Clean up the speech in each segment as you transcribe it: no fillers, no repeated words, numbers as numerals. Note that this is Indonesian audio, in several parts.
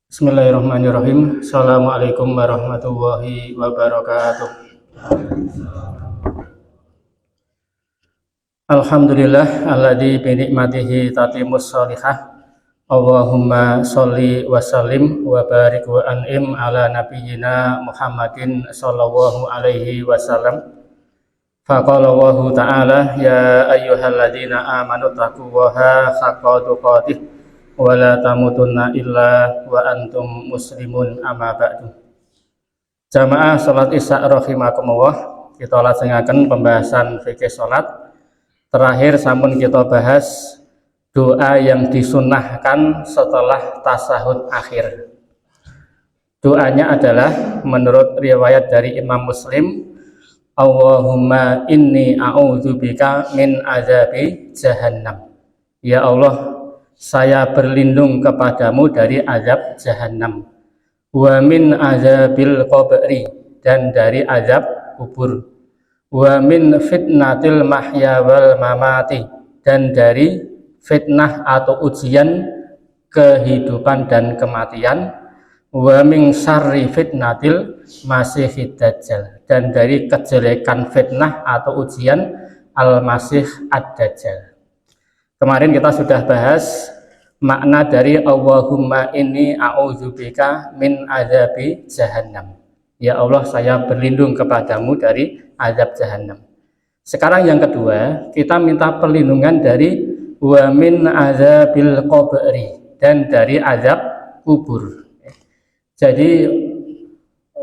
Bismillahirrahmanirrahim. Assalamualaikum warahmatullahi wabarakatuh. Alhamdulillah alladzi bi ni'matihi tatimmus sholihah. Allahumma sholli wa sallim wa barik wa an'im ala nabiyyina Muhammadin sallallahu alaihi wasallam. Faqala Allahu ta'ala ya ayyuhalladzina amanu taqullaha haqqa tuqatih wa la tamutunna illa wa antum muslimun amma ba'du. Jamaah salat Isya rahimakumullah, kita lajengaken pembahasan fikih salat. Terakhir sampun kita bahas doa yang disunnahkan setelah tasyahud akhir. Doanya adalah menurut riwayat dari Imam Muslim, Allahumma inni a'udzubika min azabi jahannam. Ya Allah, saya berlindung kepadamu dari azab jahannam, wa min azabil qabri, dan dari azab kubur, wa min fitnatil mahya wal mamati, dan dari fitnah atau ujian kehidupan dan kematian, wa min syarri fitnatil masihid dajjal, dan dari kejelekan fitnah atau ujian al-masih ad-dajjal. Kemarin kita sudah bahas makna dari Allahumma inni a'udzubika min azabi jahannam. Ya Allah, saya berlindung kepadamu dari azab jahannam. Sekarang yang kedua, kita minta perlindungan dari wa min azabil qabri, dan dari azab kubur. Jadi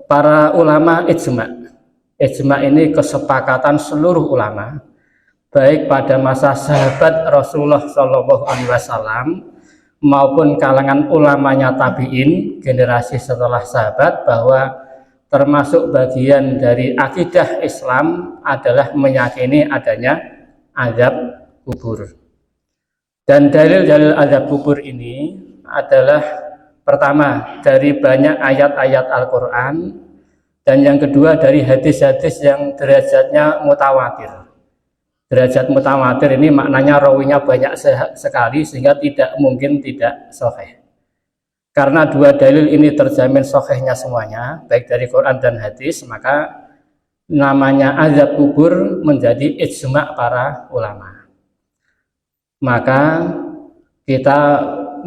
para ulama ijma ini kesepakatan seluruh ulama, baik pada masa sahabat Rasulullah SAW maupun kalangan ulamanya tabi'in, generasi setelah sahabat, bahwa termasuk bagian dari akidah Islam adalah meyakini adanya azab kubur. Dan dalil-dalil azab kubur ini adalah pertama dari banyak ayat-ayat Al-Quran, dan yang kedua dari hadis-hadis yang derajatnya mutawatir. Derajat mutawatir ini maknanya rawinya banyak sekali sehingga tidak mungkin tidak sahih. Karena dua dalil ini terjamin sahihnya semuanya, baik dari Quran dan hadis, maka namanya azab kubur menjadi ijma para ulama. Maka kita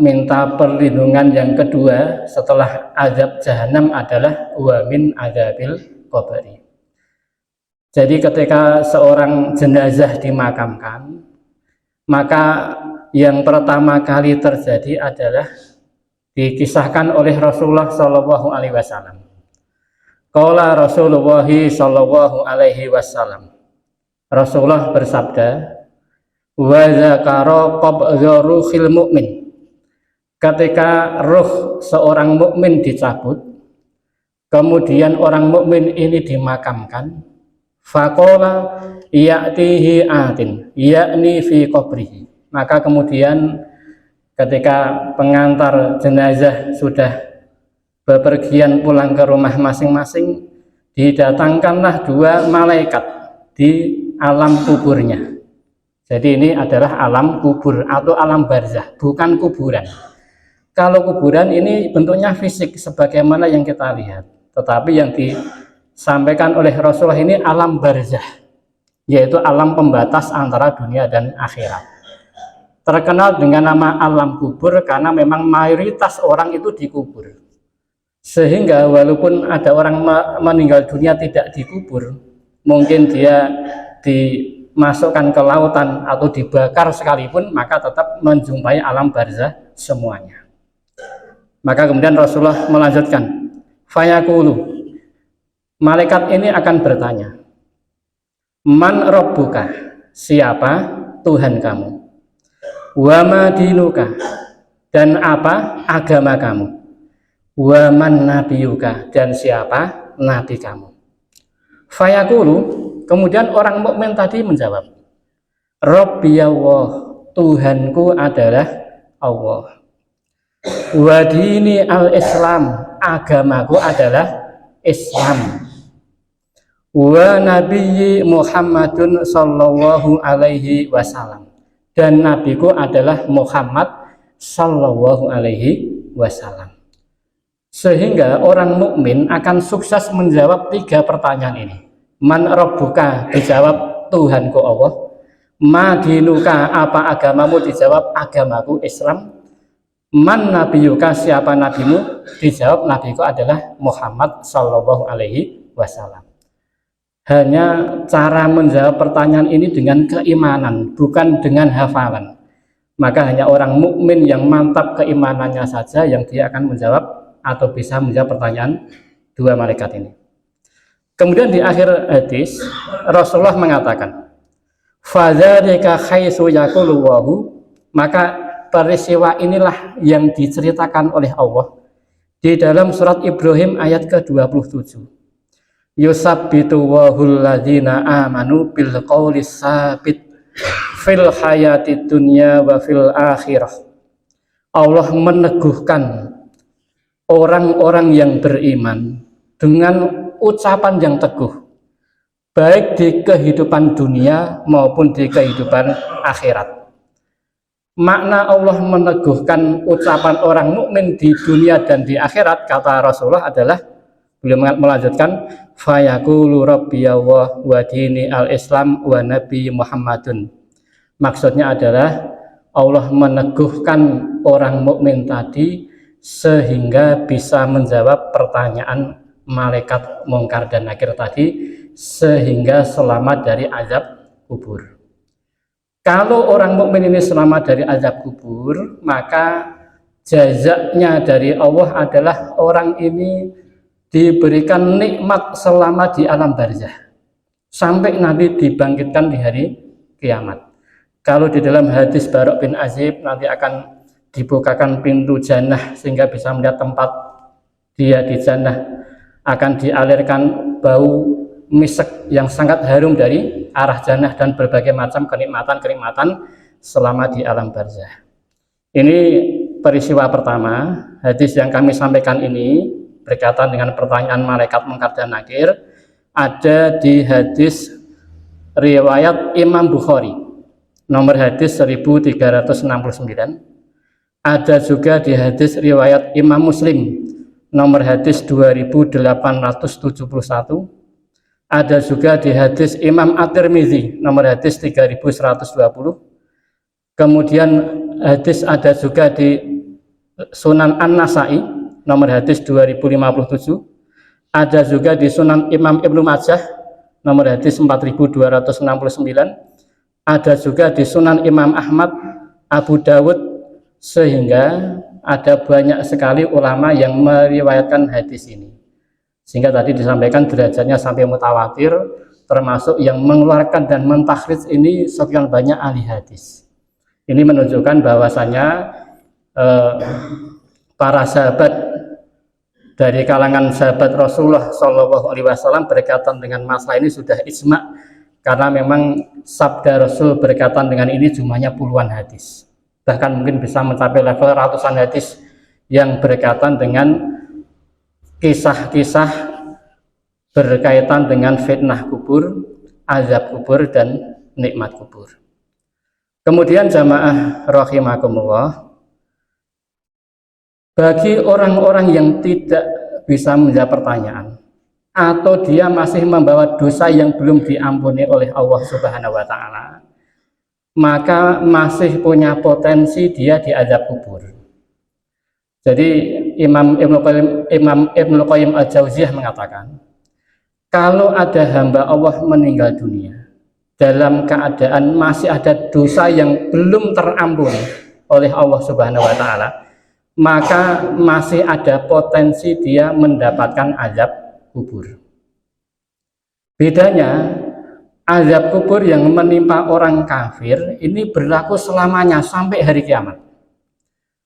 minta perlindungan yang kedua setelah azab jahanam adalah wa min azabil qabri. Jadi ketika seorang jenazah dimakamkan, maka yang pertama kali terjadi adalah dikisahkan oleh Rasulullah Shallallahu Alaihi Wasallam. Qala Rasulullah Shallallahu Alaihi Wasallam. Rasulullah bersabda, wa zakara qabdha ruhil mu'min. Ketika ruh seorang mukmin dicabut, kemudian orang mukmin ini dimakamkan, faqala ya'tihi atin yakni fi qabrihi, maka kemudian ketika pengantar jenazah sudah bepergian pulang ke rumah masing-masing, didatangkanlah dua malaikat di alam kuburnya. Jadi ini adalah alam kubur atau alam barzah, bukan kuburan. Kalau kuburan ini bentuknya fisik sebagaimana yang kita lihat, tetapi yang disampaikan oleh Rasulullah ini alam barzah, yaitu alam pembatas antara dunia dan akhirat. Terkenal dengan nama alam kubur karena memang mayoritas orang itu dikubur. Sehingga walaupun ada orang meninggal dunia tidak dikubur, mungkin dia dimasukkan ke lautan atau dibakar sekalipun, maka tetap menjumpai alam barzah semuanya. Maka kemudian Rasulullah melanjutkan, fayaqulu, malaikat ini akan bertanya, man rabbuka, siapa Tuhan kamu, wa ma dinuka, dan apa agama kamu, wa man nabiyuka, dan siapa nabi kamu. Fayaqulu, kemudian orang mukmin tadi menjawab, Rabbi Allah, Tuhanku adalah Allah, wa dini al-Islam, agamaku adalah Islam, wa nabiyyi Muhammadun sallallahu alaihi wasallam, dan nabiku adalah Muhammad sallallahu alaihi wasallam. Sehingga orang mukmin akan sukses menjawab 3 pertanyaan ini. Man rabbuka, dijawab Tuhanku Allah. Ma dinuka, apa agamamu, dijawab agamaku Islam. Man nabiyuka, siapa nabimu, dijawab nabiku adalah Muhammad sallallahu alaihi wasallam. Hanya cara menjawab pertanyaan ini dengan keimanan, bukan dengan hafalan. Maka hanya orang mukmin yang mantap keimanannya saja yang dia akan menjawab atau bisa menjawab pertanyaan 2 malaikat ini. Kemudian di akhir hadis Rasulullah mengatakan, fadzalika haitsu yaqulu wahu, maka peristiwa inilah yang diceritakan oleh Allah di dalam surat Ibrahim ayat ke-27. Yusabbitu wahul ladzina amanu bil qawli sabit fil hayati dunya wa fil akhirah. Allah meneguhkan orang-orang yang beriman dengan ucapan yang teguh, baik di kehidupan dunia maupun di kehidupan akhirat. Makna Allah meneguhkan ucapan orang mukmin di dunia dan di akhirat, kata Rasulullah adalah, beliau melanjutkan, fayaqulu rabbiya wa dini al-islam wa nabi Muhammadun. Maksudnya adalah Allah meneguhkan orang mukmin tadi sehingga bisa menjawab pertanyaan malaikat mungkar dan nakir tadi, sehingga selamat dari azab kubur. Kalau orang mukmin ini selamat dari azab kubur, maka jazaknya dari Allah adalah orang ini diberikan nikmat selama di alam barzah sampai nanti dibangkitkan di hari kiamat. Kalau di dalam hadis Barok bin Azib, nanti akan dibukakan pintu jannah sehingga bisa melihat tempat dia di jannah, akan dialirkan bau misek yang sangat harum dari arah jannah dan berbagai macam kenikmatan-kenikmatan selama di alam barzah. Ini peristiwa pertama. Hadis yang kami sampaikan ini berkaitan dengan pertanyaan malaikat mungkar dan nakir ada di hadis riwayat Imam Bukhari nomor hadis 1369. Ada juga di hadis riwayat Imam Muslim nomor hadis 2871. Ada juga di hadis Imam At-Tirmizi nomor hadis 3120. Kemudian hadis ada juga di Sunan An-Nasai nomor hadis 2057. Ada juga di Sunan Imam Ibnu Majah nomor hadis 4269. Ada juga di Sunan Imam Ahmad, Abu Dawud, sehingga ada banyak sekali ulama yang meriwayatkan hadis ini. Sehingga tadi disampaikan derajatnya sampai mutawatir, termasuk yang mengeluarkan dan mentakhrij ini sekian banyak ahli hadis. Ini menunjukkan bahwasanya para sahabat dari kalangan sahabat Rasulullah Shallallahu Alaihi Wasallam berkaitan dengan masalah ini sudah ijma, karena memang sabda Rasul berkaitan dengan ini jumlahnya puluhan hadis, bahkan mungkin bisa mencapai level ratusan hadis yang berkaitan dengan kisah-kisah berkaitan dengan fitnah kubur, azab kubur, dan nikmat kubur. Kemudian jamaah rahimakumullah, bagi orang-orang yang tidak bisa menjawab pertanyaan atau dia masih membawa dosa yang belum diampuni oleh Allah Subhanahu wa taala, maka masih punya potensi dia diazab kubur. Jadi Imam Ibnu Qayyim Al-Jauziyah mengatakan, kalau ada hamba Allah meninggal dunia dalam keadaan masih ada dosa yang belum terampuni oleh Allah Subhanahu wa taala, maka masih ada potensi dia mendapatkan azab kubur. Bedanya, azab kubur yang menimpa orang kafir ini berlaku selamanya sampai hari kiamat.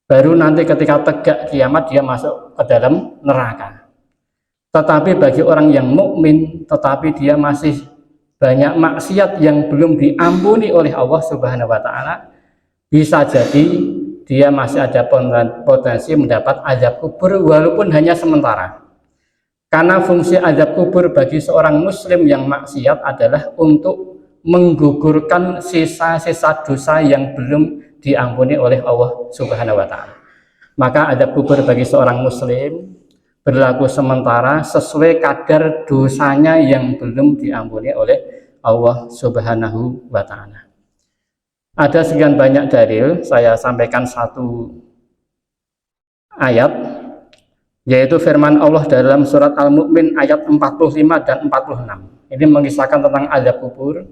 Baru nanti ketika tegak kiamat dia masuk ke dalam neraka. Tetapi bagi orang yang mukmin, tetapi dia masih banyak maksiat yang belum diampuni oleh Allah Subhanahu wa taala, bisa jadi dia masih ada potensi mendapat azab kubur walaupun hanya sementara. Karena fungsi azab kubur bagi seorang muslim yang maksiat adalah untuk menggugurkan sisa-sisa dosa yang belum diampuni oleh Allah Subhanahu wa taala. Maka azab kubur bagi seorang muslim berlaku sementara sesuai kadar dosanya yang belum diampuni oleh Allah Subhanahu wa Ta'ala. Ada sekian banyak dalil, saya sampaikan satu ayat, yaitu firman Allah dalam surat Al-Mu'min ayat 45 dan 46. Ini mengisahkan tentang azab kubur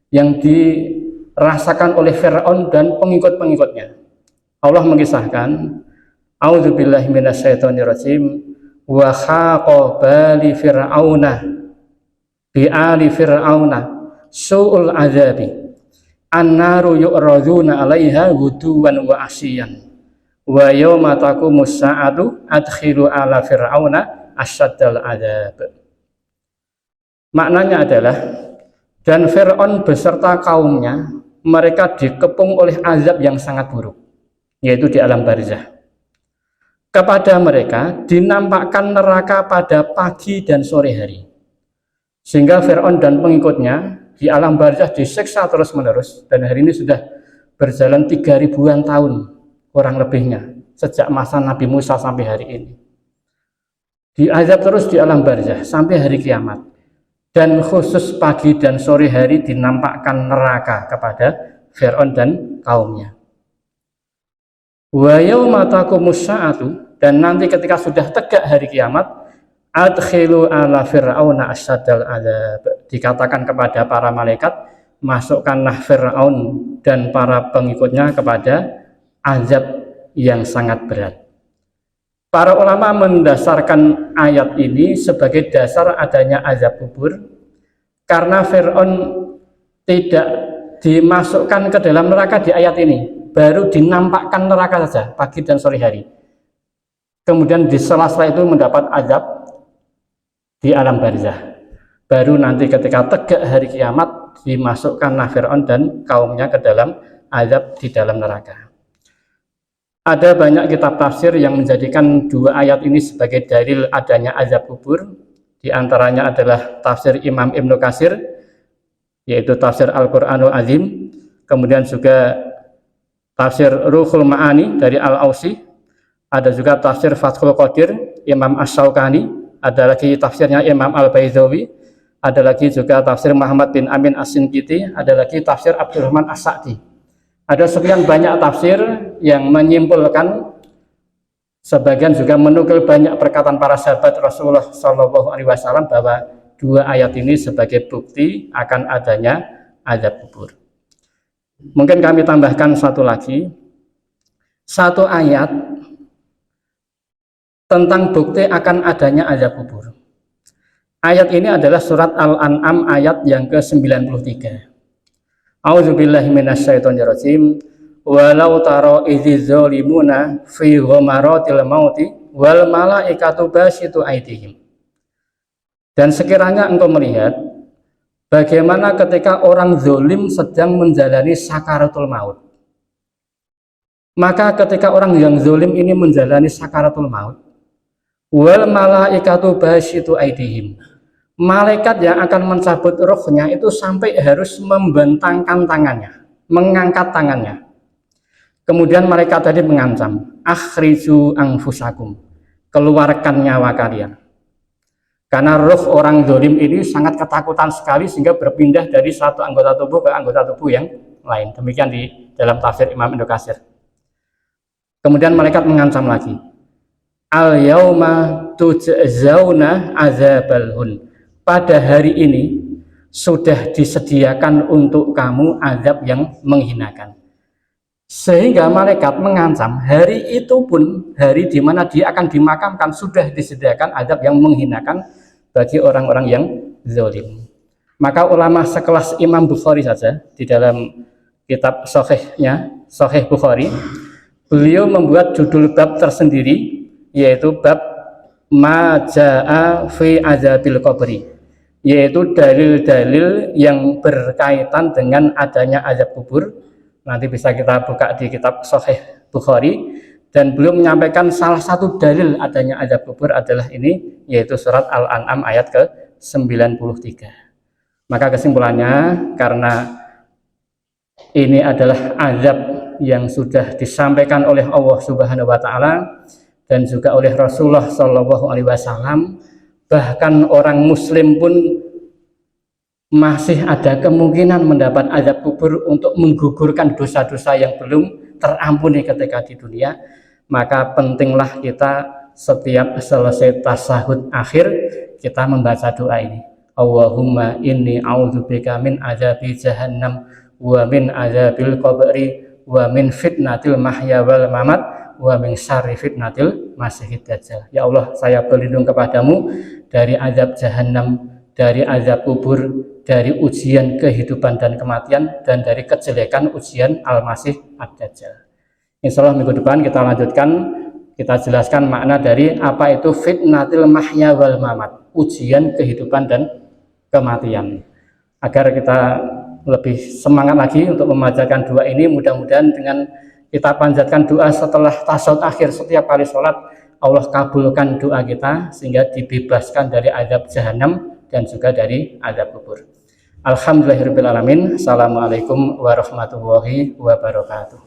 yang dirasakan oleh Fir'aun dan pengikut-pengikutnya. Allah mengisahkan, A'udzubillahi minasyaitonirrajim, wa khaqa bali fir'auna bi ali fir'auna su'ul azabi annaru yu'raduna 'alaiha ghuduwan wa asyiyan wa yauma taqumus sa'atu adkhilu ala fir'auna asyaddal azab. Maknanya adalah, dan Fir'aun beserta kaumnya mereka dikepung oleh azab yang sangat buruk, yaitu di alam barzah. Kepada mereka dinampakkan neraka pada pagi dan sore hari, sehingga Fir'aun dan pengikutnya di alam barzah disiksa terus-menerus, dan hari ini sudah berjalan 3.000-an tahun kurang lebihnya, sejak masa Nabi Musa sampai hari ini. Diazab terus di alam barzah sampai hari kiamat, dan khusus pagi dan sore hari dinampakkan neraka kepada Fir'aun dan kaumnya. Wa yauma taqumus sa'atu, dan nanti ketika sudah tegak hari kiamat, adkhilu ala fir'auna asyaddal azab, dikatakan kepada para malaikat, masukkanlah Fir'aun dan para pengikutnya kepada azab yang sangat berat. Para ulama mendasarkan ayat ini sebagai dasar adanya azab kubur karena Fir'aun tidak dimasukkan ke dalam neraka di ayat ini, baru dinampakkan neraka saja pagi dan sore hari. Kemudian di sela-sela itu mendapat azab di alam barzah. Baru nanti ketika tegak hari kiamat dimasukkanlah Fir'aun dan kaumnya ke dalam azab di dalam neraka. Ada banyak kitab tafsir yang menjadikan dua ayat ini sebagai dalil adanya azab kubur. Di antaranya adalah tafsir Imam Ibnu Katsir, yaitu tafsir Al-Qur'anul Azim. Kemudian juga tafsir Ruhul Ma'ani dari Al-Ausi. Ada juga tafsir Fathul Qadir Imam Asy-Syaukani. Ada lagi tafsirnya Imam Al-Baidawi. Ada lagi juga tafsir Muhammad bin Amin As-Sinkiti. Ada lagi tafsir Abdurrahman As-Sa'di. Ada sekian banyak tafsir yang menyimpulkan, sebagian juga menukil banyak perkataan para sahabat Rasulullah SAW bahwa dua ayat ini sebagai bukti akan adanya azab kubur. Mungkin kami tambahkan satu lagi, satu ayat tentang bukti akan adanya azab kubur. Ayat ini adalah surat Al-An'am ayat yang ke-93. A'udzubillahi minasyaitonirrajim. Walau taro idzi zalimuna fi ghamaratil mauti wal malaikatu basitu aydihim. Dan sekiranya engkau melihat bagaimana ketika orang zalim sedang menjalani sakaratul maut. Maka ketika orang yang zalim ini menjalani sakaratul maut, wal malaikatu basitu aydihim, malaikat yang akan mencabut rohnya itu sampai harus membentangkan tangannya, mengangkat tangannya. Kemudian malaikat tadi mengancam, akhriju anfusakum, keluarkan nyawa kalian. Karena roh orang zalim ini sangat ketakutan sekali sehingga berpindah dari satu anggota tubuh ke anggota tubuh yang lain. Demikian di dalam tafsir Imam Ibnu Katsir. Kemudian malaikat mengancam lagi, al yauma tujzauna azabal hun, pada hari ini sudah disediakan untuk kamu azab yang menghinakan. Sehingga malaikat mengancam hari itu pun, hari di mana dia akan dimakamkan, sudah disediakan azab yang menghinakan bagi orang-orang yang zalim. Maka ulama sekelas Imam Bukhari saja di dalam kitab Sahihnya, Sahih Bukhari, beliau membuat judul bab tersendiri, yaitu bab Maja'a fi azabil qabri, yaitu dalil-dalil yang berkaitan dengan adanya azab kubur. Nanti bisa kita buka di kitab Sahih Bukhari, dan beliau menyampaikan salah satu dalil adanya azab kubur adalah ini, yaitu surat Al-An'am ayat ke-93. Maka kesimpulannya, karena ini adalah azab yang sudah disampaikan oleh Allah Subhanahu wa Ta'ala, dan juga oleh Rasulullah Shallallahu Alaihi Wasallam. Bahkan orang Muslim pun masih ada kemungkinan mendapat azab kubur untuk menggugurkan dosa-dosa yang belum terampuni ketika di dunia. Maka pentinglah kita setiap selesai tasahud akhir kita membaca doa ini. Allahumma inni a'udzubika min azabi jahannam wa min azabil qabri wa min fitnatil mahya wal mamat wa min syarri fitnatil masiihid dajjal. Ya Allah, saya berlindung kepadamu dari azab jahannam, dari azab kubur, dari ujian kehidupan dan kematian, dan dari kejelekan ujian Al-Masih Ad-Dajjal. Insya Allah minggu depan kita lanjutkan, kita jelaskan makna dari apa itu fitnatil mahya wal mamat, ujian kehidupan dan kematian. Agar kita lebih semangat lagi untuk memanjatkan doa ini, mudah-mudahan dengan kita panjatkan doa setelah tasawuf akhir setiap kali sholat, Allah kabulkan doa kita sehingga dibebaskan dari azab jahanam dan juga dari azab kubur. Alhamdulillahirabbil alamin. Assalamualaikum warahmatullahi wabarakatuh.